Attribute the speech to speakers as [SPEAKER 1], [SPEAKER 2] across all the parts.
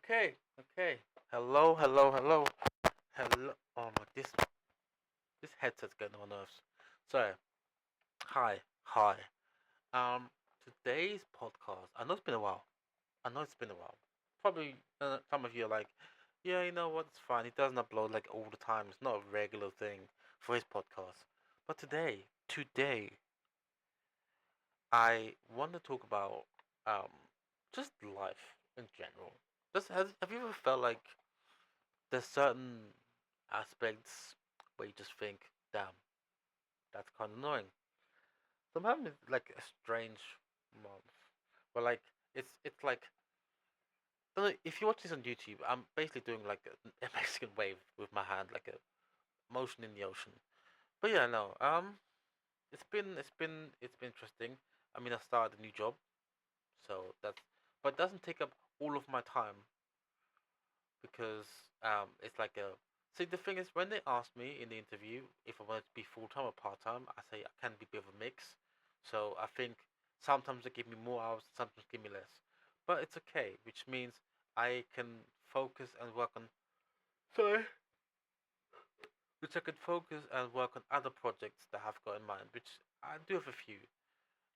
[SPEAKER 1] Okay, okay. Hello, hello, hello, hello. Oh my, this headset's getting on my nerves. So, hi. Um, Today's podcast. I know it's been a while. I know it's been a while. Probably some of you are like, yeah, you know what? It's fine. He doesn't upload like all the time. It's not a regular thing for his podcast. But today, I want to talk about um just life in general. Just have you ever felt like there's certain aspects where you just think, damn, that's kind of annoying. So I'm having like a strange month. But like it's like I don't know, if you watch this on YouTube, I'm basically doing like a Mexican wave with my hand, like a motion in the ocean. But yeah, no, it's been interesting. I mean, I started a new job, so that's but it doesn't take up all of my time because it's like a see the thing is when they asked me in the interview if I wanted to be full time or part time, I say I can be a bit of a mix. So I think sometimes they give me more hours, sometimes give me less, but it's okay, which means I can focus and work on sorry, which I could focus and work on other projects that I've got in mind, which I do have a few.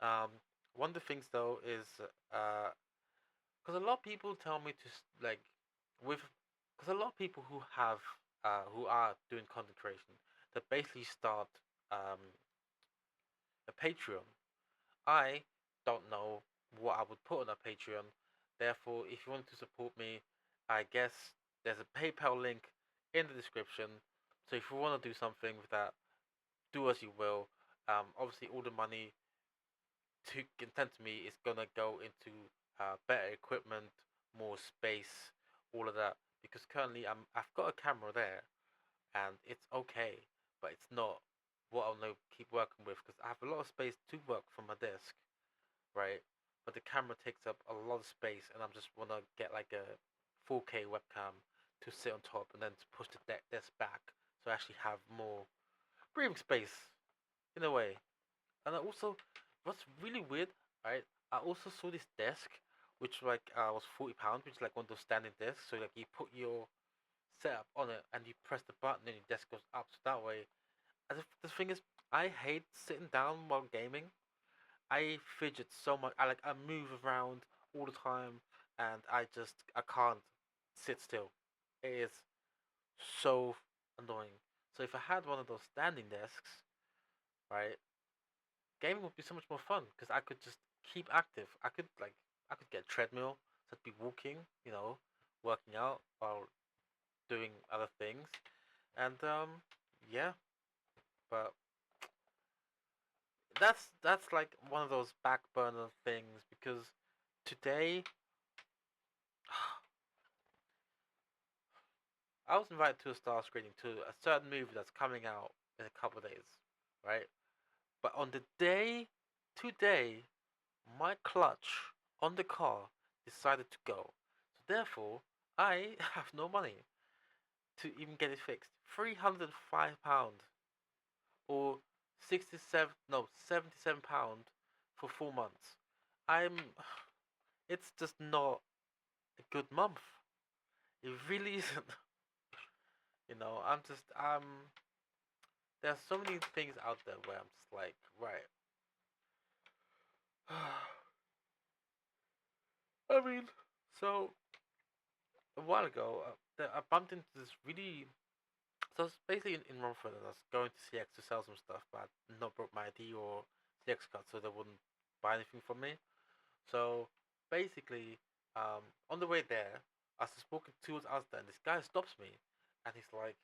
[SPEAKER 1] Um, One of the things though is because a lot of people tell me to like with because a lot of people who are doing content creation that basically start um a Patreon. I don't know what I would put on a Patreon. Therefore, if you want to support me, I guess there's a PayPal link in the description. So if you want to do something with that, do as you will. Obviously, all the money to content me is gonna go into better equipment, more space, all of that. Because currently I've got a camera there and it's okay, but it's not what I'll know keep working with because I have a lot of space to work from my desk, right? But the camera takes up a lot of space, and I just wanna get like a 4K webcam to sit on top and then to push the desk back, so I actually have more breathing space in a way. And I also, what's really weird, right? I also saw this desk, which like was £40, which is like one of those standing desks. So like you put your setup on it and you press the button and your desk goes up. So that way, and the thing is, I hate sitting down while gaming. I fidget so much. I move around all the time, and I can't sit still. It is so annoying. So if I had one of those standing desks, right, gaming would be so much more fun because I could just keep active. I could get a treadmill, so I'd be walking, working out while doing other things, and yeah. But that's like one of those back burner things because today I was invited to a star screening to a certain movie that's coming out in a couple of days, right? But on the day today, my clutch on the car decided to go. So therefore, I have no money to even get it fixed. £305 or 67 no £77 for 4 months. I'm it's just not a good month. It really isn't. There's so many things out there where I'm just like, right. I mean, so a while ago, I bumped into this really. So I was basically in Romford and I was going to CX to sell some stuff, but I'd not brought my ID or CX card, so they wouldn't buy anything from me. So basically, on the way there, I was just walking towards us there, and this guy stops me, and he's like,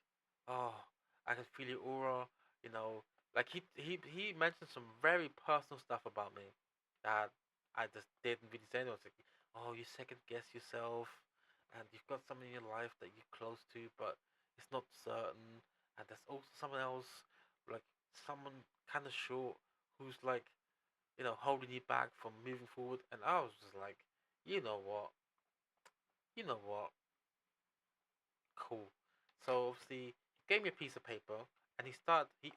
[SPEAKER 1] "Oh, I can feel your aura," you know. Like he mentioned some very personal stuff about me that I just didn't really say. Anything. It's like, "Oh, you second guess yourself, and you've got someone in your life that you're close to, but it's not certain, and there's also someone else, like someone kind of short, who's like." Holding you back from moving forward. And I was just like, you know what? You know what? Cool. So obviously, he gave me a piece of paper, and he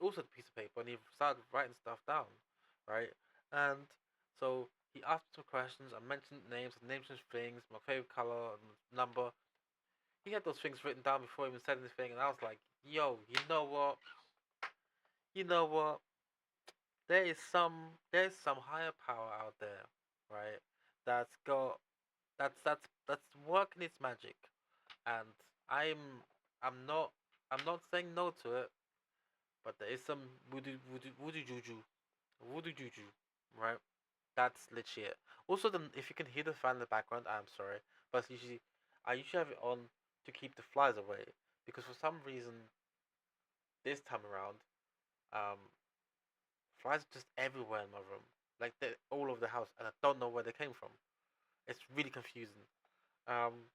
[SPEAKER 1] also had a piece of paper, and he started writing stuff down, right? And so He asked some questions. I mentioned names, I named some things, my favorite color, and number. He had those things written down before he even said anything, and I was like, "Yo, you know what? You know what? There's some higher power out there, right? That's got that's working its magic, and I'm I'm not I'm not saying no to it, but there is some voodoo juju, right? That's legit. Also, if you can hear the fan in the background, I'm sorry, but I usually have it on to keep the flies away because for some reason this time around, um, flies are just everywhere in my room, like they're all over the house, and I don't know where they came from. It's really confusing. Um,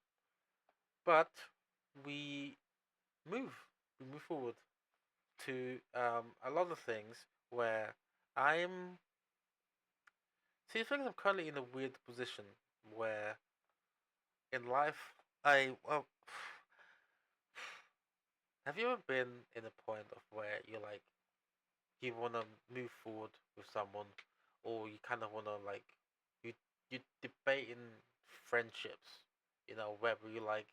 [SPEAKER 1] but we move, we move forward to a lot of things where I'm. See, the thing is, I'm currently in a weird position where in life have you ever been in a point of where you're like you want to move forward with someone, or you kind of want to like you you debate in friendships, whether you like,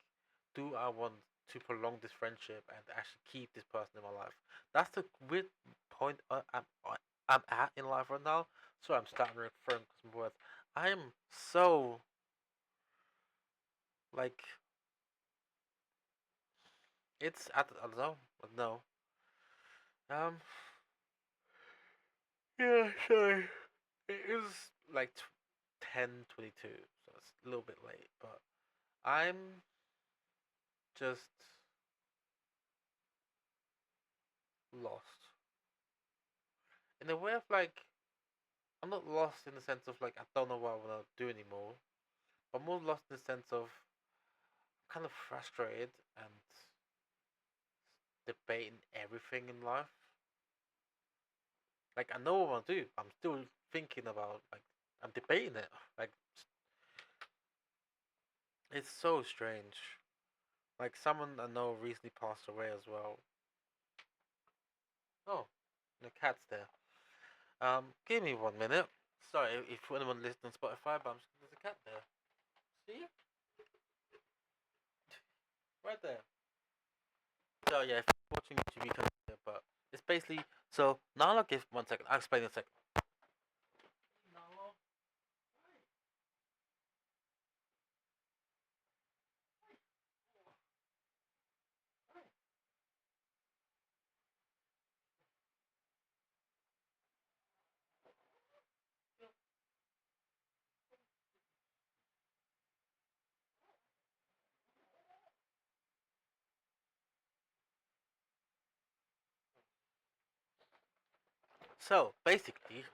[SPEAKER 1] do I want to prolong this friendship and actually keep this person in my life? That's the weird point I'm at in life right now. So I'm starting to refer some words. I'm so like I don't know. No. Um. Yeah. Sorry. It is like 10:22, so it's a little bit late. But I'm just lost in a way of like I'm not lost in the sense of like I don't know what I want to do anymore. But more lost in the sense of I'm kind of frustrated and debating everything in life. Like I know what I want to do. I'm still thinking about like I'm debating it. Like it's so strange. Like someone I know recently passed away as well. Oh, the cat's there. Give me 1 minute. Sorry if anyone listening on Spotify, but there's a cat there. See? Right there. So yeah, if you're watching YouTube, you can see it, but it's basically so now I'll give 1 second. I'll explain in a second. So basically,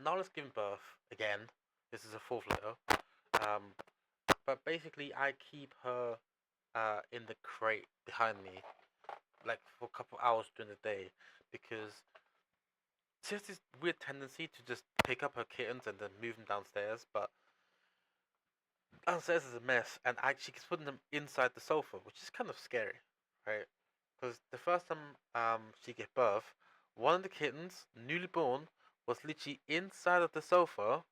[SPEAKER 1] Nala's giving birth again. This is a fourth litter. Um, but basically, I keep her in the crate behind me, like for a couple hours during the day, because she has this weird tendency to just pick up her kittens and then move them downstairs. But downstairs is a mess, and she keeps putting them inside the sofa, which is kind of scary, right? Because the first time she gave birth, one of the kittens, newly born, was literally inside of the sofa,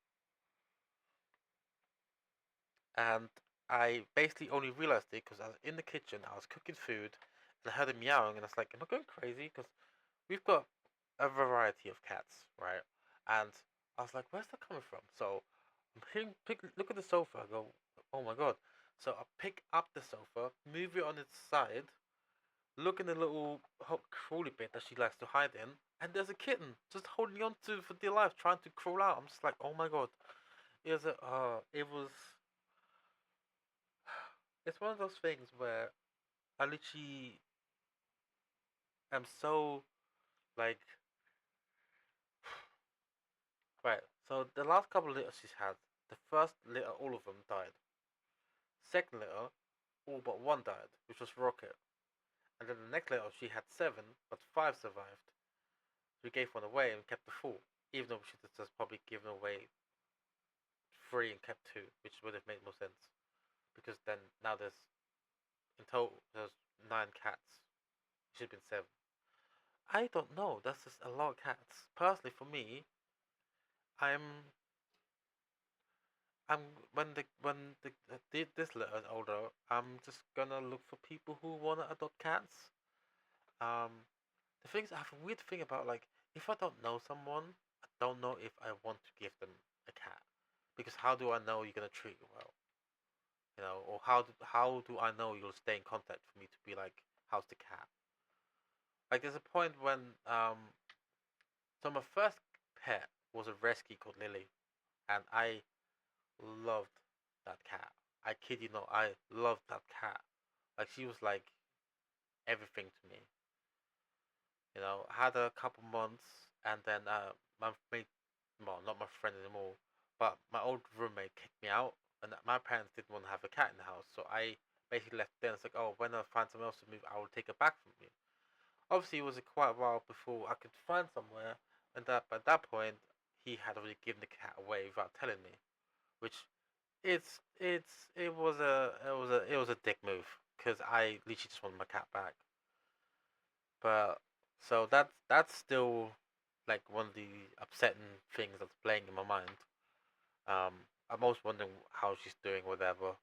[SPEAKER 1] and I basically only realized it because I was in the kitchen, I was cooking food, and I heard him meowing, and I was like, "Am I going crazy?" Because we've got a variety of cats, right? And I was like, "Where's that coming from?" So I'm hearing, look at the sofa. I go, "Oh my god!" So I pick up the sofa, move it on its side, look in the little crawly bit that she likes to hide in, and there's a kitten just holding on to for dear life, trying to crawl out. I'm just like, oh my god. It was. It's one of those things where I literally am so like, right. So the last couple of litters she's had, the first litter, all of them died. Second litter, all but one died, which was Rocket. And then the next litter, she had seven, but five survived. So we gave one away and kept the four, even though we should have just probably given away three and kept two, which would have made more sense because then now in total there's nine cats. It should have been seven. I don't know. That's just a lot of cats. Personally, for me, I'm I'm this little older, I'm just gonna look for people who wanna adopt cats. Um, the things I have a weird thing about, like, if I don't know someone, I don't know if I want to give them a cat, because how do I know you're gonna treat you well? Or how do I know you'll stay in contact for me to be like, how's the cat? Like, there's a point when so my first pet was a rescue called Lily, and I loved that cat. I kid you not, I loved that cat. Like, she was like everything to me. I had her a couple months, and then my mate, well, not my friend anymore, but my old roommate kicked me out, and my parents didn't want to have a cat in the house, so I basically left there. And it's like, oh, when I find someone else to move, I will take her back from you. Obviously, it was quite a while before I could find somewhere, and at that point, he had already given the cat away without telling me, which it was a dick move, because I literally just wanted my cat back. But so that's still like one of the upsetting things that's playing in my mind. Um, I'm always wondering how she's doing, whatever.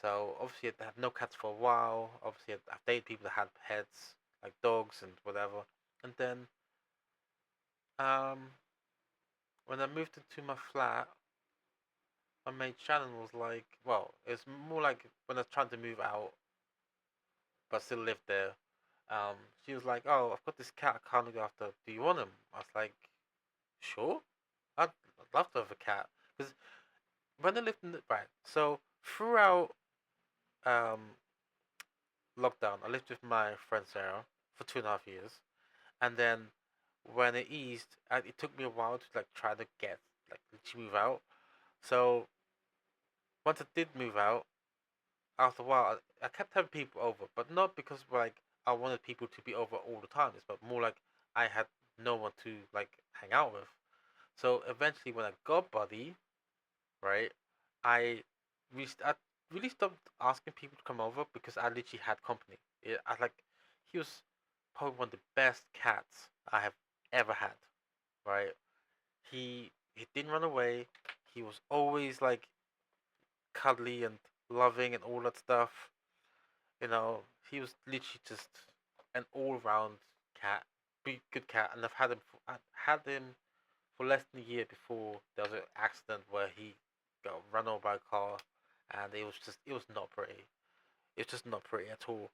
[SPEAKER 1] So obviously I had no cats for a while. Obviously I've dated people that had pets, like dogs and whatever. And then um, when I moved into my flat, my mate Shannon was like, well, it's more like when I was trying to move out, but still live there. Um, she was like, "Oh, I've got this cat I can't look after. Do you want him?" I was like, "Sure, I'd love to have a cat." Because when I lived in the right, so throughout um lockdown, I lived with my friend Sarah for 2.5 years, and then when it eased, it took me a while to like try to get like to move out. So once I did move out, after a while, I kept having people over, but not because like I wanted people to be over all the time. It's but more like I had no one to like hang out with. So eventually, when I got Buddy, right, I I really stopped asking people to come over because I literally had company. I like he was probably one of the best cats I have ever had. Right, he didn't run away. He was always like cuddly and loving and all that stuff. He was literally just an all-round cat, big good cat, and I had him for less than a year before there was an accident where he got run over by a car, and it was not pretty. It's just not pretty at all.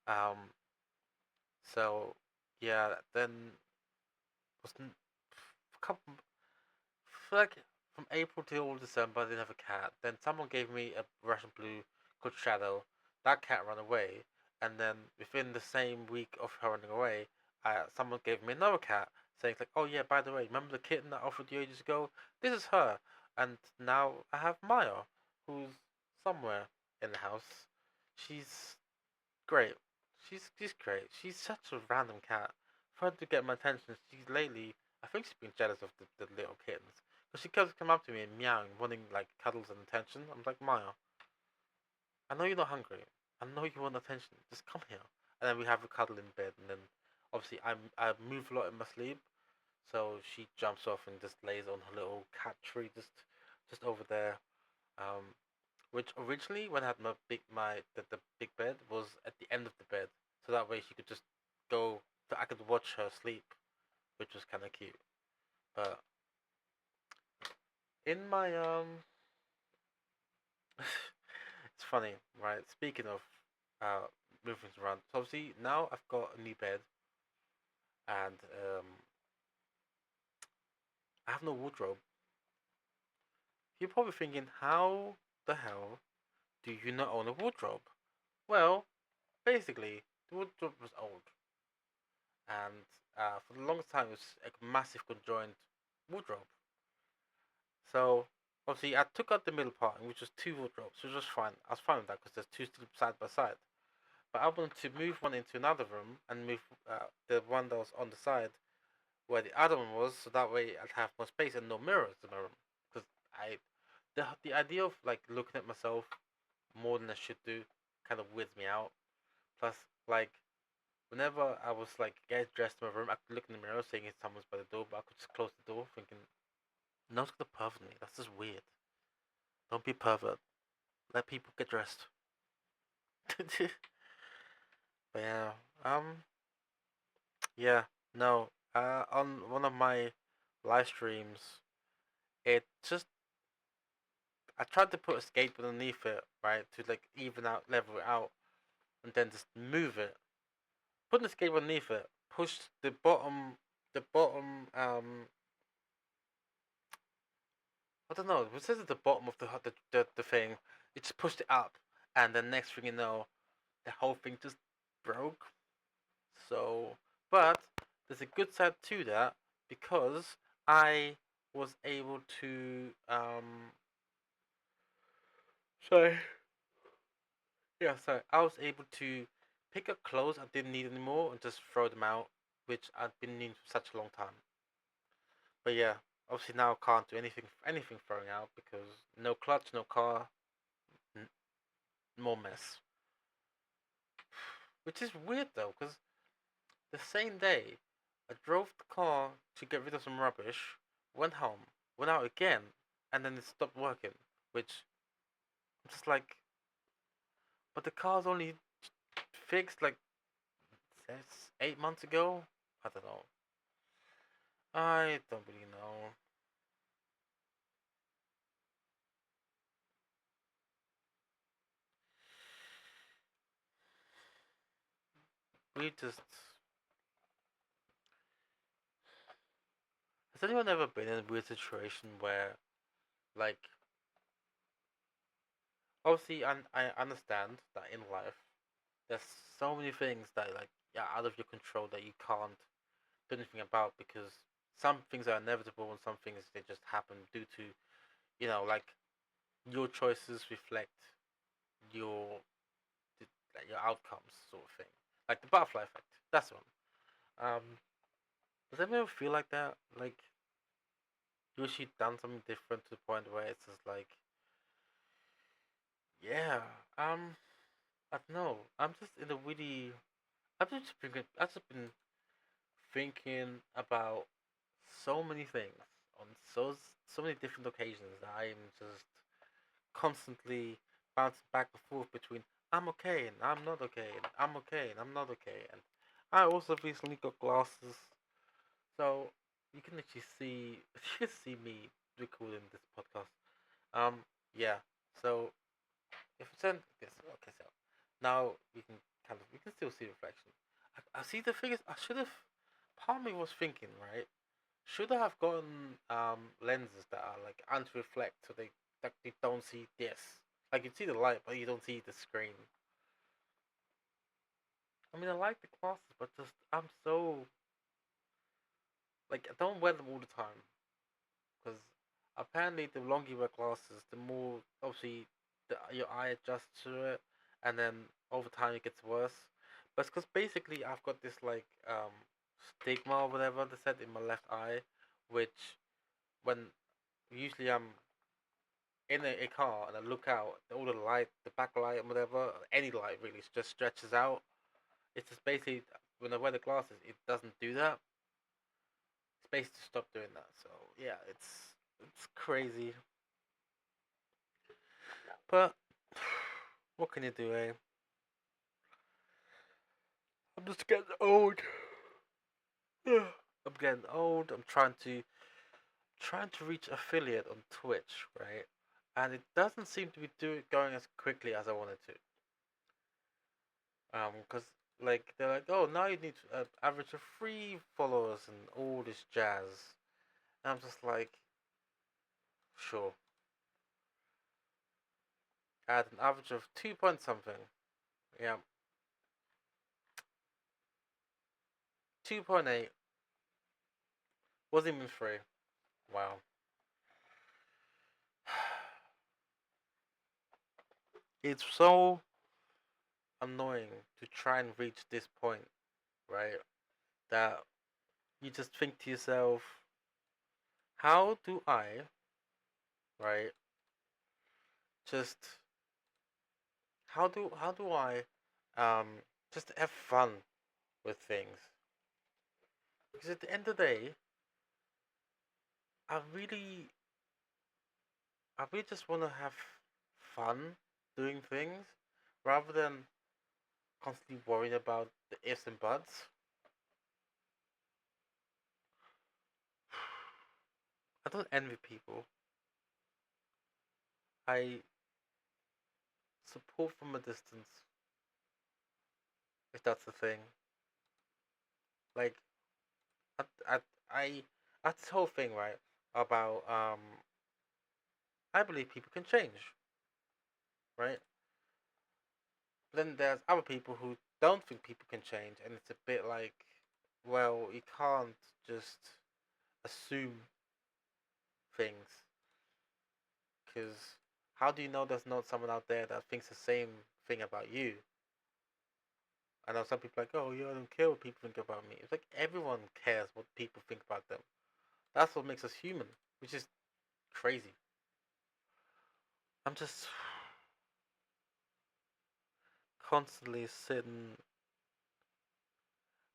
[SPEAKER 1] Um, so yeah, then was a couple for like from April till December, I didn't have a cat. Then someone gave me a Russian blue called Shadow. That cat ran away, and then within the same week of her running away, someone gave me another cat, saying like, "Oh yeah, by the way, remember the kitten that I offered you ages ago? This is her." And now I have Maya, who's somewhere in the house. She's great. She's great. She's such a random cat. For her to get my attention, she's lately. I think she's been jealous of the little kittens. Because she keeps coming up to me and meowing, wanting like cuddles and attention. I'm like, Maya, I know you're not hungry. I know you want attention. Just come here. And then we have a cuddle in bed. And then obviously I move a lot in my sleep, so she jumps off and just lays on her little cat tree, just over there. Um, which originally, when I had the big bed, was at the end of the bed, so that way she could just go. So I could watch her sleep, which was kind of cute. But in my it's funny, right? Speaking of uh moving around, so obviously now I've got a new bed, and I have no wardrobe. You're probably thinking, how the hell do you not own a wardrobe? Well, basically, the wardrobe was old, and for the longest time it was a massive conjoined wardrobe. So obviously I took out the middle part, which was two wardrobes, which was fine. I was fine with that because there's two still side by side. But I wanted to move one into another room and move the one that was on the side where the other one was, so that way I'd have more space and no mirrors in my room. Because I, the idea of like looking at myself more than I should do, kind of weirds me out. Plus, like whenever I was like getting dressed in my room, I could look in the mirror, seeing if someone's by the door, but I could just close the door, thinking, No one's gonna pervert me. That's just weird. Don't be a pervert. Let people get dressed. But yeah, um, yeah, no. On one of my live streams, it just I tried to put a skateboard underneath it, right, to like even out, level it out, and then just move it. Put the skateboard underneath it, push the bottom, I don't know. It says at the bottom of the thing. It just pushed it up, and the next thing you know, the whole thing just broke. So, but there's a good side to that because I was able to sorry, yeah, sorry, I was able to pick up clothes I didn't need anymore and just throw them out, which I'd been needing for such a long time. But yeah, obviously now I can't do anything throwing out because no clutch, no car, n- more mess. Which is weird though, because the same day I drove the car to get rid of some rubbish, went home, went out again, and then it stopped working. Which I'm just like, but the car's only fixed like 8 months ago. I don't know. I don't really know. We just. Has anyone ever been in a weird situation where, like, obviously, I understand that in life, there's so many things that, like, yeah, out of your control that you can't do anything about because some things are inevitable and some things they just happen due to, like, your choices reflect your like your outcomes, sort of thing. Like the butterfly effect. That's one. Um, does anyone ever feel like that? Like you wish you'd done something different to the point where it's just like, yeah, I don't know. I'm just in a really. I've just been thinking about so many things on so many different occasions that I'm just constantly bouncing back and forth between I'm okay and I'm not okay and I'm okay and I'm not okay. And I also recently got glasses, so you can actually see you can see me recording this podcast. Um, yeah. So if it's in this, okay, so now we can still see reflection. I see the thing is I should have. Part of me was thinking, right? Should I have gotten lenses that are like anti-reflect so they don't see this? Like you see the light, but you don't see the screen. I mean, I like the glasses, but just I'm so like I don't wear them all the time because apparently the longer you wear glasses, the more obviously your eye adjusts to it, and then over time it gets worse. But it's because basically I've got this like stigma or whatever they said in my left eye, which when usually I'm in a car and I look out, all the light, the backlight and whatever, any light really just stretches out. It's just basically when I wear the glasses, it doesn't do that. It's basically to stop doing that. So yeah, it's crazy, but what can you do, eh? I'm just getting old. I'm getting old. I'm trying to reach affiliate on Twitch, right? And it doesn't seem to be going as quickly as I wanted to. Because like they're like, oh, now you need to average of 3 followers and all this jazz. And I'm just like, sure. I had an average of 2 point something. Yeah, 2.8 wasn't even free. Wow. It's so annoying to try and reach this point, right? That you just think to yourself, how do I, right? Just how do I, um, just have fun with things? Because at the end of the day, I really I really just want to have fun doing things rather than constantly worrying about the ifs and buts. I don't envy people. I support from a distance, if that's the thing. Like, I, I, I that's this whole thing, right? About I believe people can change, right? But then there's other people who don't think people can change, and it's a bit like, well, you can't just assume things, because how do you know there's not someone out there that thinks the same thing about you? I know some people are like, oh, yeah, I don't care what people think about me. It's like everyone cares what people think about them. That's what makes us human, which is crazy. I'm just constantly sitting.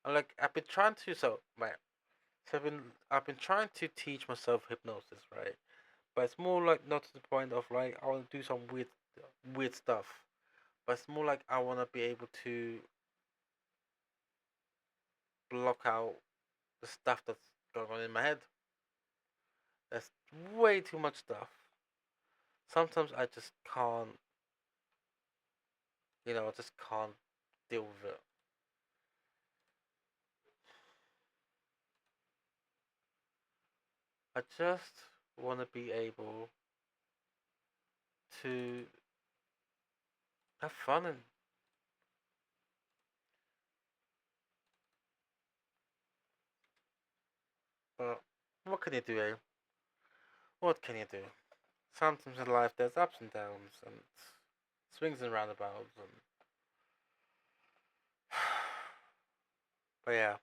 [SPEAKER 1] I'm like, I've been trying to, so, right. So I've been trying to teach myself hypnosis, right? But it's more like not to the point of like I want to do some weird stuff. But it's more like I want to be able to block out the stuff that's going on in my head. There's way too much stuff. Sometimes I just can't, I just can't deal with it. I just want to be able to have fun and but what can you do, eh? What can you do? Sometimes in life there's ups and downs and swings and roundabouts and but yeah,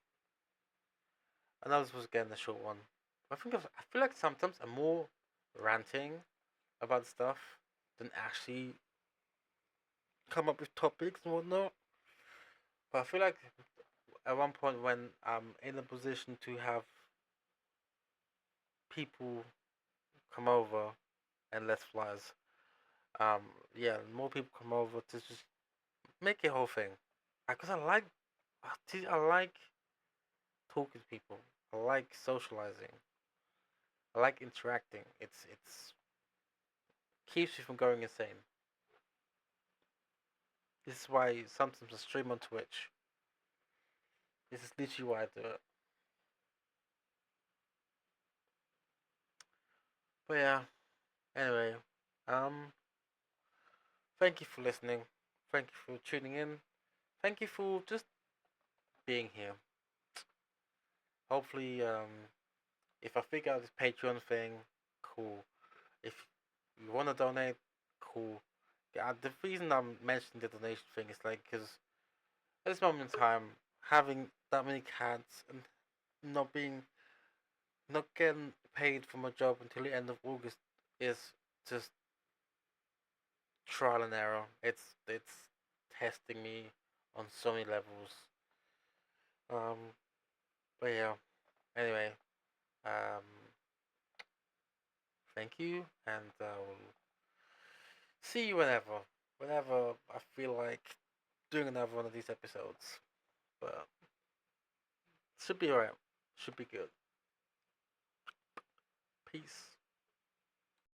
[SPEAKER 1] I know this was again a short one. I feel like sometimes I'm more ranting about stuff than actually come up with topics and whatnot. But I feel like at one point when I'm in a position to have people come over and let's flies, um, yeah, more people come over to just make a whole thing. Because I like talking to people. I like socializing. I like interacting. It's keeps you from going insane. This is why sometimes I stream on Twitch. This is literally why I do it. But yeah, anyway, um, thank you for listening. Thank you for tuning in. Thank you for just being here. Hopefully, if I figure out this Patreon thing, cool. If you want to donate, cool. Yeah, the reason I'm mentioning the donation thing is like because at this moment in time, having that many cats and not being not getting paid for my job until the end of August is just trial and error. It's testing me on so many levels. Um, but yeah. Anyway, um, thank you, and we'll see you whenever I feel like doing another one of these episodes. But should be alright. Should be good. Peace.